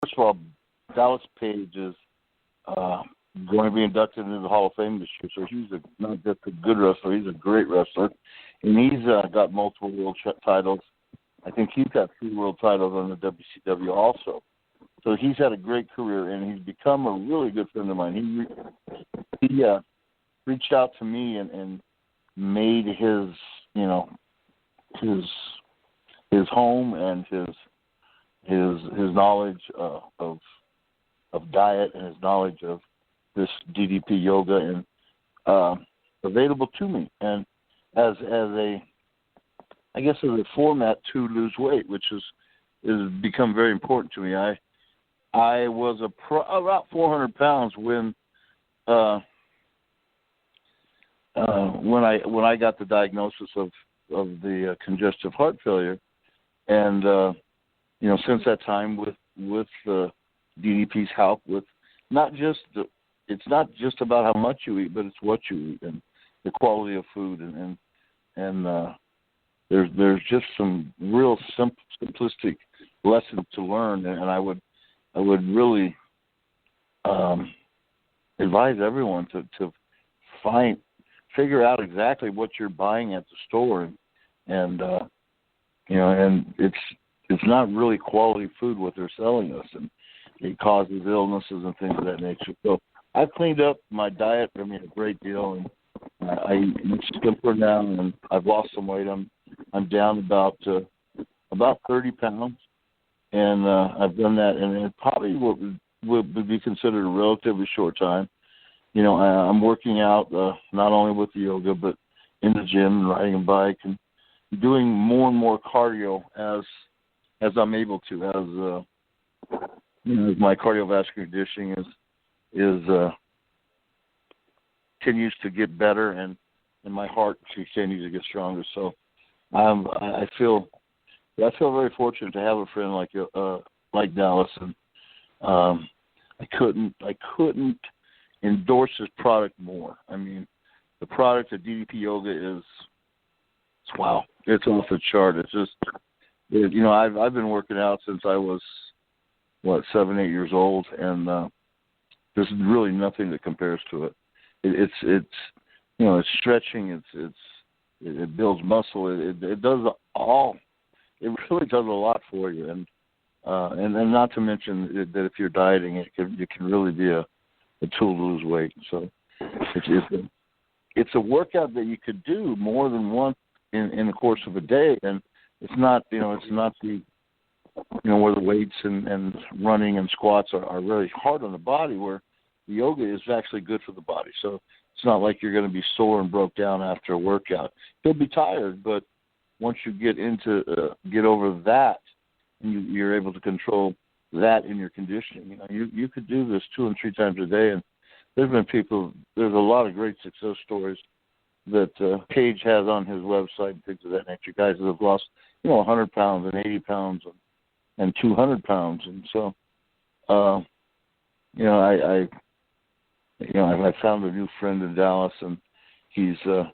first of all, Dallas Page is going to be inducted into the Hall of Fame this year. So he's not just a good wrestler, he's a great wrestler. And he's got multiple world titles. I think he's got 3 world titles on the WCW also. So he's had a great career, and he's become a really good friend of mine. He reached out to me and made his home and his knowledge of diet and his knowledge of this DDP yoga and available to me, and as a format to lose weight, which is become very important to me. I was about 400 pounds when I got the diagnosis of the congestive heart failure, and since that time with DDP's help, with it's not just about how much you eat, but it's what you eat and the quality of food, and there's just some real simplistic lessons to learn, and I would really advise everyone to figure out exactly what you're buying at the store, and it's not really quality food what they're selling us, and it causes illnesses and things of that nature. So I've cleaned up my diet, a great deal, and I eat much simpler now, and I've lost some weight. I'm down about 30 pounds, and I've done that, and it probably would be considered a relatively short time. I'm working out not only with the yoga, but in the gym, and riding a bike, and doing more and more cardio as I'm able to, as my cardiovascular conditioning continues to get better, and my heart continues to get stronger. So I feel very fortunate to have a friend like Dallas, and I couldn't endorse his product more. The product of DDP Yoga is wow. It's off the chart. It's just I've been working out since I was 7, 8 years old, and there's really nothing that compares to it. It's stretching. It builds muscle. It does all. It really does a lot for you, and not to mention that if you're dieting, it can really be a tool to lose weight. So it's a workout that you could do more than once in the course of a day, and it's not the where the weights and running and squats are really hard on the body, where the yoga is actually good for the body. So it's not like you're going to be sore and broke down after a workout. You'll be tired, but once you get over that, and you're able to control that in your conditioning, you could do this 2 and 3 times a day. And there's a lot of great success stories that Page has on his website and things of that nature. Guys that have lost 100 pounds and 80 pounds and 200 pounds, and so I found a new friend in Dallas, and he's at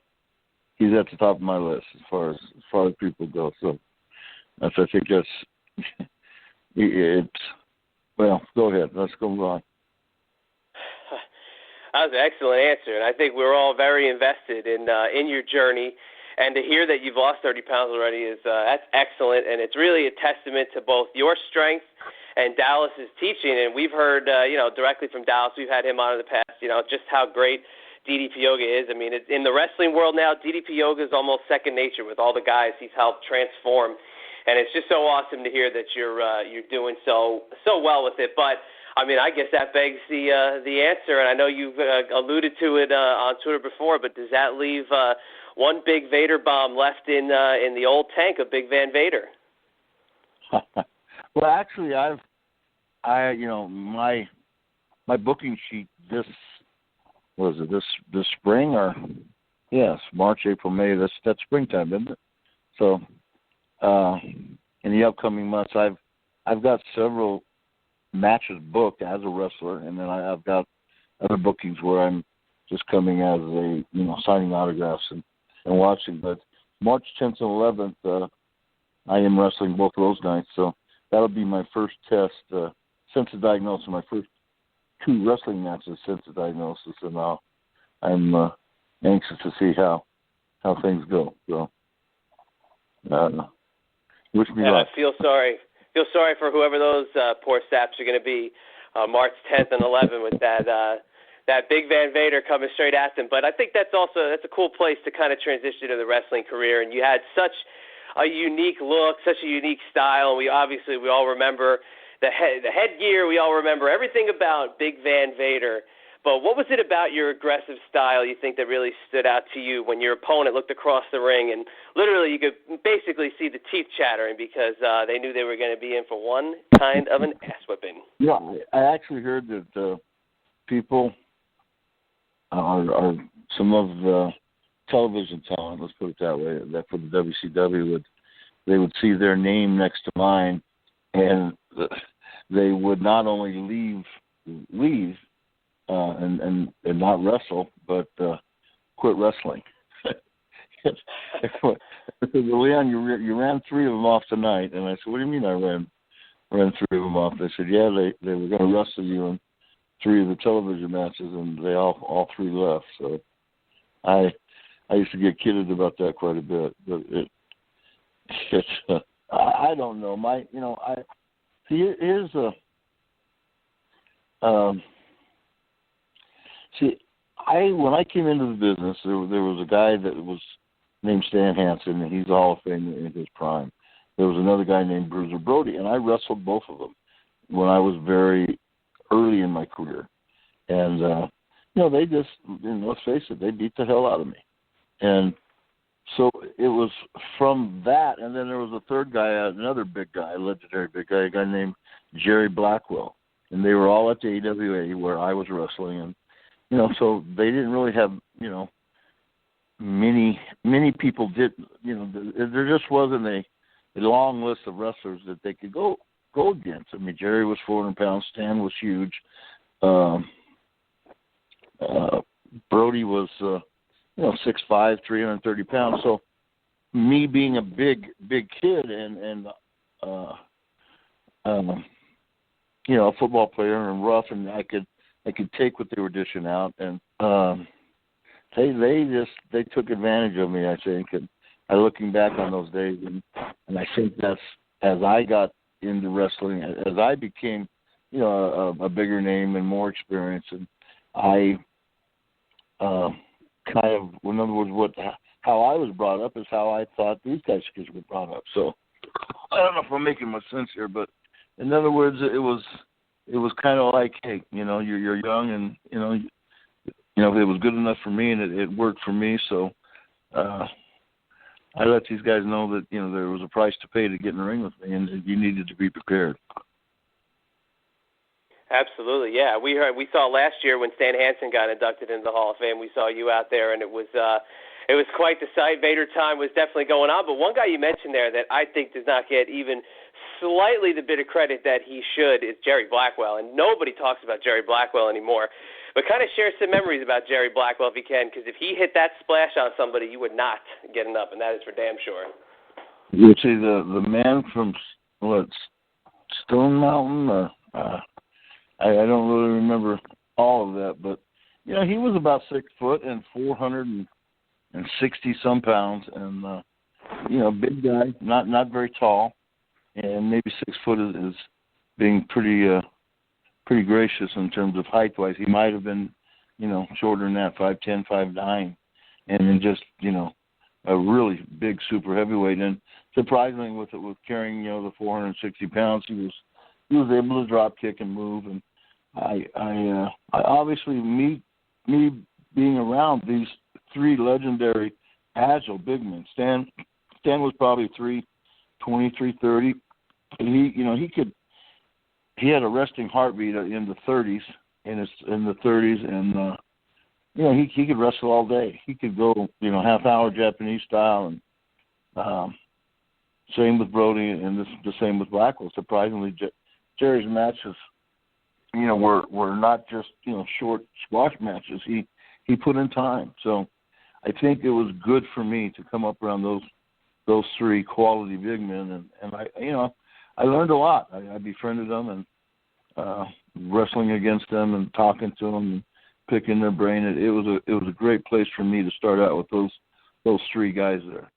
the top of my list as far as people go. So I think that's it. Well, go ahead. Let's go on. That was an excellent answer, and I think we're all very invested in your journey. And to hear that you've lost 30 pounds already that's excellent, and it's really a testament to both your strength and Dallas's teaching. And we've heard, directly from Dallas. We've had him on in the past. Just how great DDP Yoga is. It's in the wrestling world now. DDP Yoga is almost second nature with all the guys he's helped transform, and it's just so awesome to hear that you're doing so well with it. But I guess that begs the answer, and I know you've alluded to it on Twitter before. But does that leave one big Vader bomb left in the old tank of Big Van Vader? Well, actually, my booking sheet this spring, or yes, March, April, May. That's springtime, isn't it? So in the upcoming months, I've got several matches booked as a wrestler, and then I've got other bookings where I'm just coming as a signing autographs and watching. But March 10th and 11th, I am wrestling both of those nights, so that'll be my first test since the diagnosis, my first 2 wrestling matches since the diagnosis, and now I'm anxious to see how things go. So, wish me luck. I feel sorry. For whoever those poor saps are going to be March 10th and 11th with that big Van Vader coming straight at them. But I think that's a cool place to kind of transition to the wrestling career. And you had such a unique look, such a unique style. We all remember the headgear. We all remember everything about Big Van Vader. But what was it about your aggressive style you think that really stood out to you when your opponent looked across the ring and literally you could basically see the teeth chattering because they knew they were going to be in for one kind of an ass whipping? Yeah, I actually heard that people are some of the television talent, let's put it that way, that for the WCW they would see their name next to mine, and they would not only leave and not wrestle, but quit wrestling. Leon, you ran 3 of them off tonight, and I said, "What do you mean I ran 3 of them off?" They said, "Yeah, they were going to wrestle you in 3 of the television matches, and they all 3 left." So I used to get kidded about that quite a bit, but I don't know. Here's a when I came into the business, there was a guy that was named Stan Hansen, and he's a Hall of Fame in his prime. There was another guy named Bruiser Brody, and I wrestled both of them when I was very early in my career. And, they just, let's face it, they beat the hell out of me. And so it was from that, and then there was a third guy, another big guy, legendary big guy, a guy named Jerry Blackwell. And they were all at the AWA where I was wrestling, and so they didn't really have, many people did, there just wasn't a long list of wrestlers that they could go against. I mean, Jerry was 400 pounds, Stan was huge, Brody was, 6'5", 330 pounds. So me being a big kid and a football player and rough, and I could take what they were dishing out, and they took advantage of me, I think. And looking back on those days, and I think that's as I got into wrestling, as I became, a bigger name and more experience, and I kind of, in other words, how I was brought up is how I thought these guys kids were brought up. So I don't know if I'm making much sense here, but in other words, it was kind of like, hey, you're young, and it was good enough for me, and it worked for me. So I let these guys know that there was a price to pay to get in the ring with me, and you needed to be prepared. Absolutely, yeah. We saw last year when Stan Hansen got inducted into the Hall of Fame. We saw you out there, and it was quite the sight. Vader time was definitely going on. But one guy you mentioned there that I think does not get even slightly the bit of credit that he should is Jerry Blackwell, and nobody talks about Jerry Blackwell anymore. But kind of share some memories about Jerry Blackwell if you can, because if he hit that splash on somebody, you would not get up, and that is for damn sure. You see the man from Stone Mountain. I don't really remember all of that, but he was about 6 foot and 460 some pounds, and big guy, not very tall, and maybe 6 foot is being pretty gracious in terms of height wise. He might have been shorter than that, 5'10", 5'9", and then just a really big super heavyweight. And surprisingly, with carrying the 460 pounds, he was able to drop kick and move. And I obviously me being around these 3 legendary agile big men. Stan was probably 320, 330. And he had a resting heartbeat in the 30s, and he could wrestle all day. He could go half-hour Japanese style, and same with Brody, and the same with Blackwell. Surprisingly, Jerry's matches were not just short squash matches. He put in time. So I think it was good for me to come up around those 3 quality big men, and I learned a lot. I befriended them, and wrestling against them and talking to them and picking their brain. It was a great place for me to start out with those three guys there.